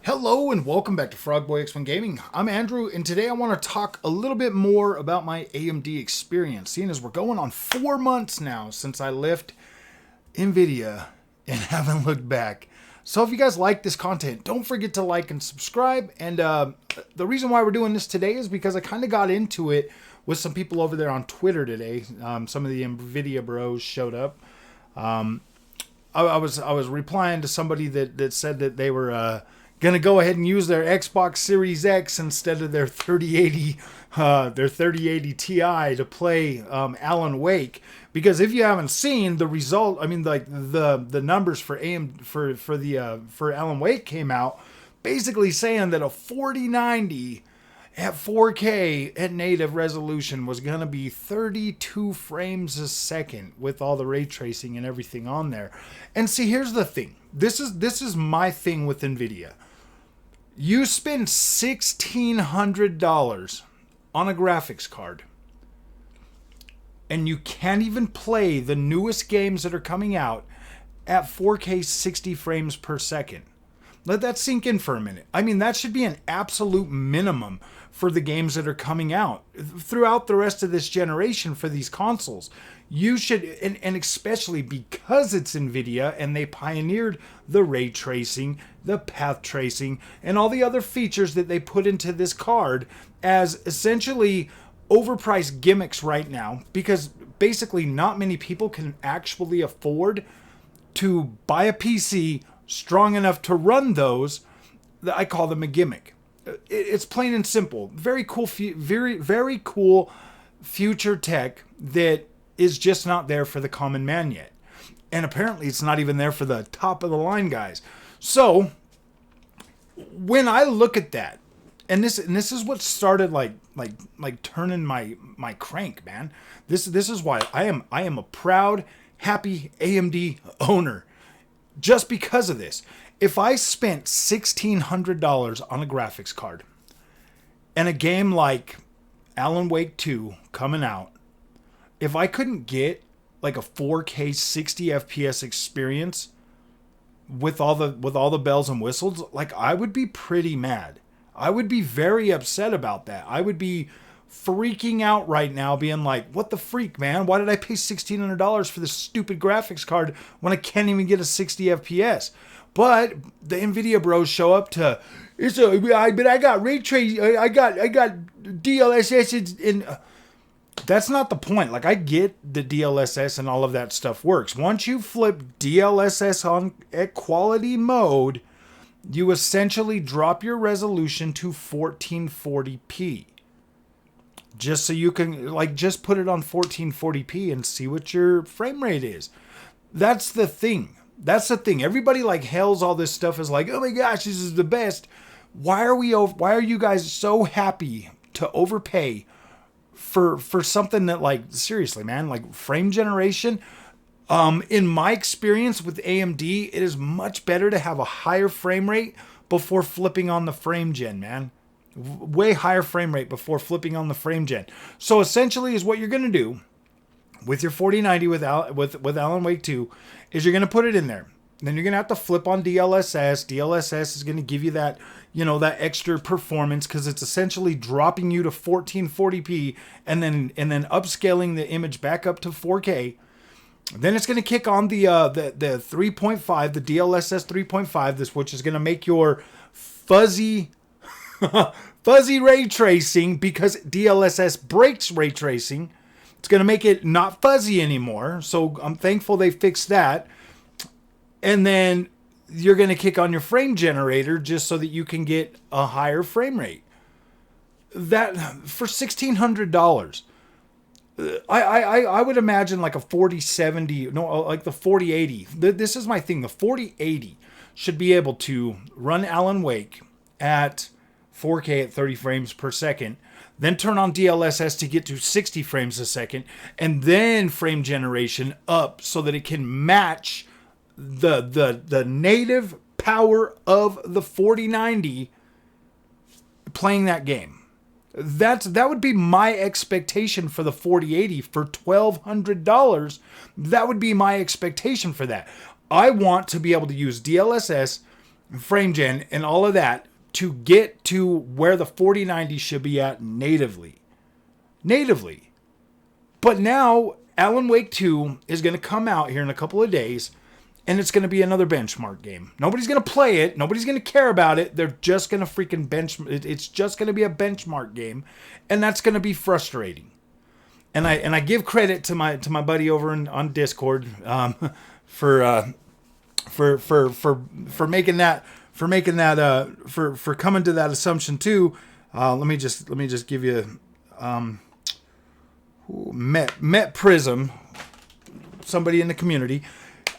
Hello and welcome back to Frogboy X1 Gaming. I'm Andrew, and today I want to talk a little bit more about my AMD experience, seeing as we're going on 4 months now since I left Nvidia and haven't looked back. So if you guys like this content, don't forget to like and subscribe. And the reason why we're doing this today is because I kind of got into it with some people over there on Twitter today. Some of the Nvidia bros showed up. I was replying to somebody that said that they were going to go ahead and use their Xbox Series X instead of their 3080 Ti to play Alan Wake, because if you haven't seen the result, I mean, like the numbers for for Alan Wake came out basically saying that a 4090 at 4K at native resolution was going to be 32 frames a second with all the ray tracing and everything on there. And see, here's the thing. This is my thing with Nvidia. You spend $1,600 on a graphics card, and you can't even play the newest games that are coming out at 4K 60 frames per second. Let that sink in for a minute. I mean, that should be an absolute minimum for the games that are coming out throughout the rest of this generation for these consoles. You should, and especially because it's Nvidia and they pioneered the ray tracing, the path tracing, and all the other features that they put into this card as essentially overpriced gimmicks right now, because basically not many people can actually afford to buy a PC strong enough to run those. I call them a gimmick. It's plain and simple. Very cool, very cool future tech that is just not there for the common man yet. And apparently it's not even there for the top of the line guys. So when I look at that, and this is what started like turning my crank, man. This is why I am a proud, happy AMD owner. Just because of this. If I spent $1,600 on a graphics card and a game like Alan Wake 2 coming out, if I couldn't get like a 4K 60 FPS experience with all the bells and whistles, like, I would be pretty mad. I would be very upset about that. I would be freaking out right now, being like, what the freak, man? Why did I pay $1,600 for this stupid graphics card when I can't even get a 60 FPS? But the Nvidia bros show up to, but I got ray trace, I got DLSS in. That's not the point. Like, I get the DLSS and all of that stuff works. Once you flip DLSS on at quality mode, you essentially drop your resolution to 1440p. Just so you can, like, just put it on 1440p and see what your frame rate is. That's the thing. Everybody like hails all this stuff as like, oh my gosh, this is the best. Why are you guys so happy to overpay for something that, like, seriously, man, like frame generation? In my experience with AMD, it is much better to have a higher frame rate before flipping on the frame gen, man. Way higher frame rate before flipping on the frame gen. So essentially is what you're going to do with your 4090 with Alan Wake 2 is you're going to put it in there. Then you're going to have to flip on DLSS. DLSS is going to give you that, that extra performance, because it's essentially dropping you to 1440p and then upscaling the image back up to 4K. Then it's going to kick on the 3.5, the DLSS 3.5, which is going to make your fuzzy ray tracing, because DLSS breaks ray tracing. It's going to make it not fuzzy anymore. So I'm thankful they fixed that. And then you're going to kick on your frame generator just so that you can get a higher frame rate. That for $1,600. I would imagine like a 4070, no, like the 4080. This is my thing. The 4080 should be able to run Alan Wake at 4K at 30 frames per second, then turn on DLSS to get to 60 frames a second, and then frame generation up so that it can match the native power of the 4090 playing that game. That would be my expectation for the 4080 for $1,200. That would be my expectation for that. I want to be able to use DLSS frame gen, and all of that to get to where the 4090 should be at natively. Natively. But now, Alan Wake 2 is going to come out here in a couple of days, and it's going to be another benchmark game. Nobody's going to play it. Nobody's going to care about it. They're just going to freaking it's just going to be a benchmark game, and that's going to be frustrating. And I give credit to my buddy over on Discord for making that for coming to that assumption too. Let me just give you Met Prism, somebody in the community.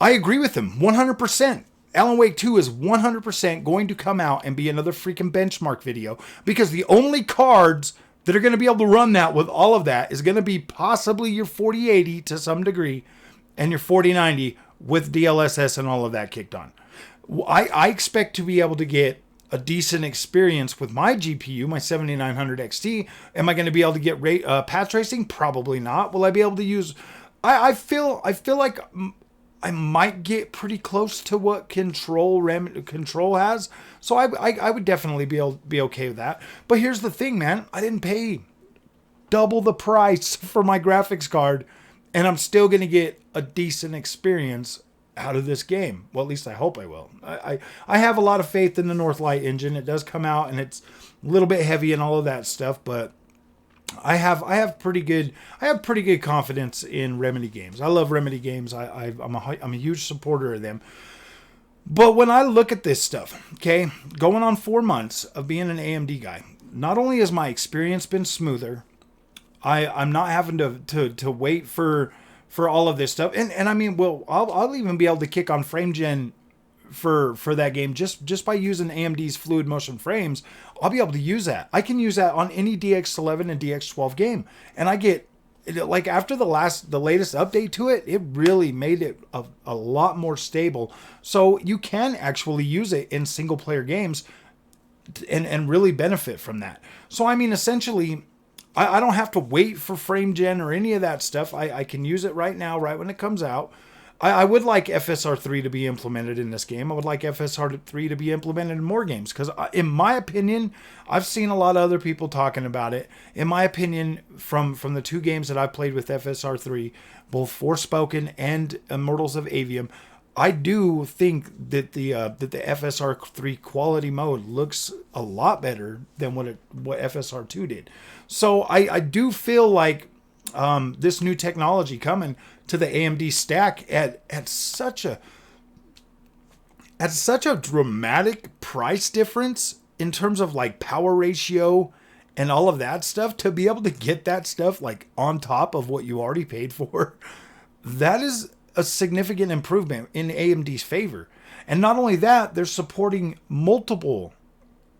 I agree with him 100%. Alan Wake 2 is 100% going to come out and be another freaking benchmark video, because the only cards that are going to be able to run that with all of that is going to be possibly your 4080 to some degree and your 4090 with DLSS and all of that kicked on. I expect to be able to get a decent experience with my GPU, my 7900 XT. Am I going to be able to get path tracing? Probably not. Will I be able to use... I feel like I might get pretty close to what Control has. So I would definitely be okay with that. But here's the thing, man. I didn't pay double the price for my graphics card, and I'm still going to get a decent experience out of this game. Well, at least I hope I will. I have a lot of faith in the Northlight engine. It does come out, and it's a little bit heavy and all of that stuff, but I have pretty good confidence in Remedy games. I love Remedy games. I'm a huge supporter of them. But when I look at this stuff, okay, going on 4 months of being an AMD guy, not only has my experience been smoother, I'm not having to wait for all of this stuff, and I mean, well, I'll even be able to kick on frame gen for that game just by using AMD's fluid motion frames. I'll be able to use that. I can use that on any DX11 and DX12 game, and I get, like, after the latest update to it, it really made it a lot more stable. So you can actually use it in single player games and really benefit from that. So I mean, essentially, I don't have to wait for frame gen or any of that stuff. I can use it right now, right when it comes out. I would like FSR3 to be implemented in this game. I would like FSR3 to be implemented in more games, because in my opinion, I've seen a lot of other people talking about it. In my opinion, from the 2 games that I've played with FSR3, both Forspoken and Immortals of Avium, I do think that the FSR3 quality mode looks a lot better than what FSR2 did. So I do feel like this new technology coming to the AMD stack at such a dramatic price difference in terms of like power ratio and all of that stuff, to be able to get that stuff like on top of what you already paid for, that is a significant improvement in AMD's favor. And not only that, they're supporting multiple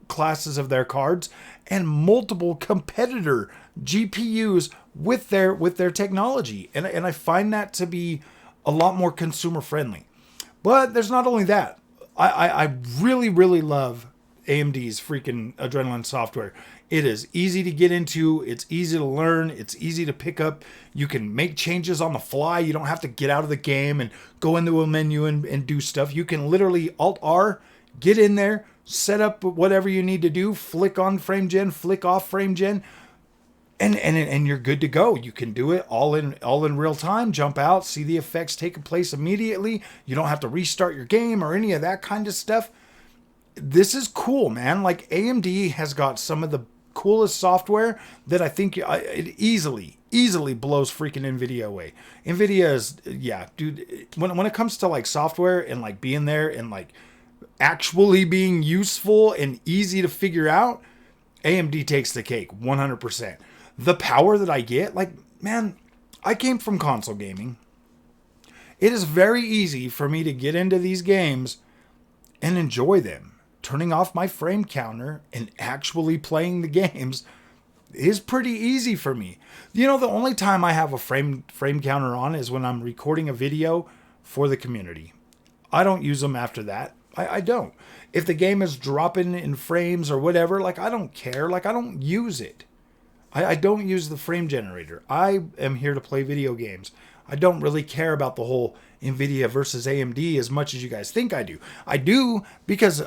classes of their cards and multiple competitor GPUs with their technology. And I find that to be a lot more consumer friendly. But there's not only that. I really, really love AMD's freaking Adrenaline software. It is easy to get into. It's easy to learn. It's easy to pick up. You can make changes on the fly. You don't have to get out of the game and go into a menu and do stuff. You can literally Alt-R, get in there, set up whatever you need to do, flick on frame gen, flick off frame gen, and you're good to go. You can do it all in real time, jump out, see the effects taking place immediately. You don't have to restart your game or any of that kind of stuff. This is cool, man. Like, AMD has got some of the coolest software that I think it easily blows freaking Nvidia away. Nvidia is, yeah, dude, when it comes to like software and like being there and like actually being useful and easy to figure out, AMD takes the cake 100%. The power that I get, like, man, I came from console gaming. It is very easy for me to get into these games and enjoy them. Turning off my frame counter and actually playing the games is pretty easy for me. You know, the only time I have a frame counter on is when I'm recording a video for the community. I don't use them after that. I don't. If the game is dropping in frames or whatever, like, I don't care. Like, I don't use it. I don't use the frame generator. I am here to play video games. I don't really care about the whole Nvidia versus AMD as much as you guys think I do. I do because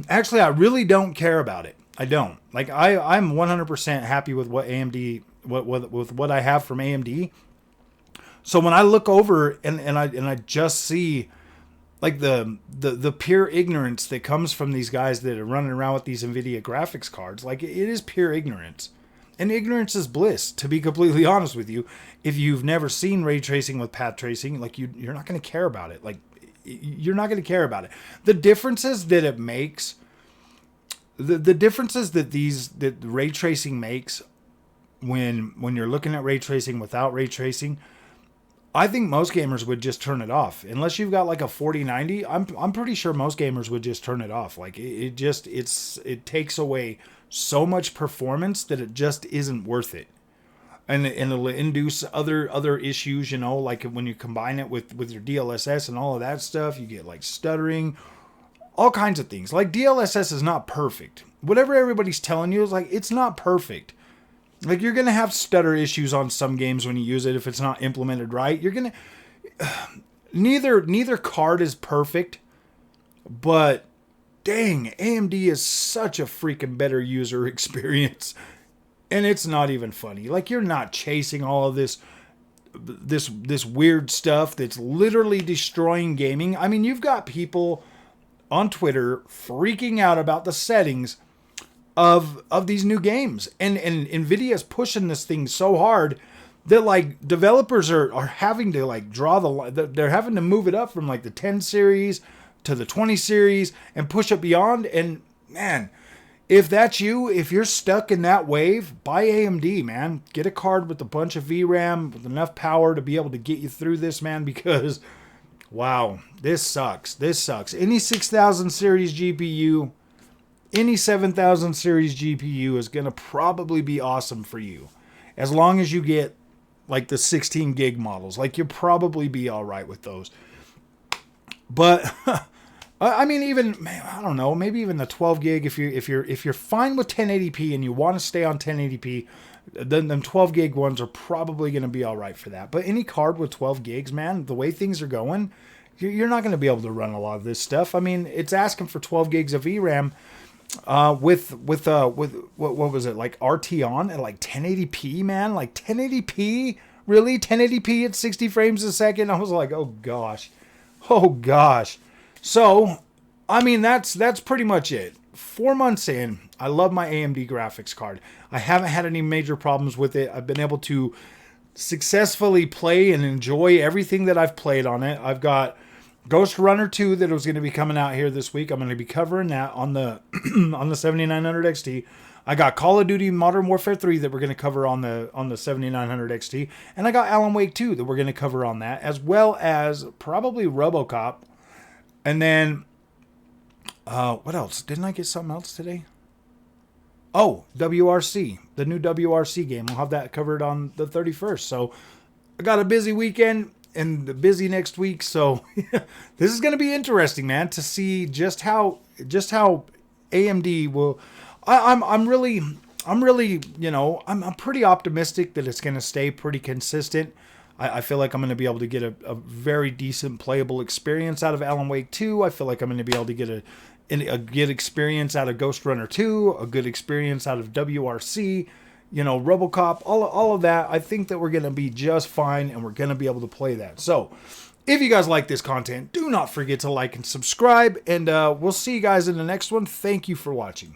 actually, I really don't care about it. I don't. Like I'm 100% happy with what AMD with what I have from AMD. So when I look over and I just see like the pure ignorance that comes from these guys that are running around with these Nvidia graphics cards, like it is pure ignorance. And ignorance is bliss, to be completely honest with you. If you've never seen ray tracing with path tracing, like you're not going to care about it. Like you're not going to care about it. The differences that it makes, the differences that ray tracing makes when you're looking at ray tracing without ray tracing, I think most gamers would just turn it off. Unless you've got like a 4090, I'm pretty sure most gamers would just turn it off. Like it takes away so much performance that it just isn't worth it. And it'll induce other issues, you know, like when you combine it with your DLSS and all of that stuff, you get like stuttering, all kinds of things. Like DLSS is not perfect. Whatever everybody's telling you is like, it's not perfect. Like you're going to have stutter issues on some games when you use it if it's not implemented right. You're going to neither card is perfect, but dang, AMD is such a freaking better user experience. And it's not even funny. Like you're not chasing all of this weird stuff that's literally destroying gaming. I mean, you've got people on Twitter freaking out about the settings of these new games. And Nvidia is pushing this thing so hard that like developers are having to like draw the line. They're having to move it up from like the 10 series to the 20 series and push it beyond. And man, if that's you, if you're stuck in that wave, buy AMD, man. Get a card with a bunch of VRAM with enough power to be able to get you through this, man, because wow, this sucks. This sucks. Any 6000 series GPU, any 7000 series GPU is going to probably be awesome for you. As long as you get like the 16 gig models, like you'll probably be all right with those. But I mean, even I don't know, maybe even the 12 gig. If you're fine with 1080p and you want to stay on 1080p, then them 12 gig ones are probably going to be all right for that. But any card with 12 gigs, man, the way things are going, you're not going to be able to run a lot of this stuff. I mean, it's asking for 12 gigs of VRAM with what was it, like RT on at like 1080p, man, like 1080p, really 1080p at 60 frames a second. I was like, oh gosh. So, I mean, that's pretty much it. 4 months in, I love my AMD graphics card. I haven't had any major problems with it. I've been able to successfully play and enjoy everything that I've played on it. I've got Ghost Runner 2 that was going to be coming out here this week. I'm going to be covering that on the on the 7900 XT. I got Call of Duty Modern Warfare 3 that we're going to cover on the 7900 XT. And I got Alan Wake 2 that we're going to cover on that, as well as probably RoboCop. And then, what else? Didn't I get something else today? Oh, WRC, the new WRC game. I'll have that covered on the 31st. So I got a busy weekend and the busy next week. So this is going to be interesting, man, to see just how AMD will. I'm really, you know, I'm pretty optimistic that it's going to stay pretty consistent. I feel like I'm going to be able to get a very decent playable experience out of Alan Wake 2. I feel like I'm going to be able to get a good experience out of Ghost Runner 2, a good experience out of WRC, you know, RoboCop, all of that. I think that we're going to be just fine and we're going to be able to play that. So if you guys like this content, do not forget to like and subscribe, and we'll see you guys in the next one. Thank you for watching.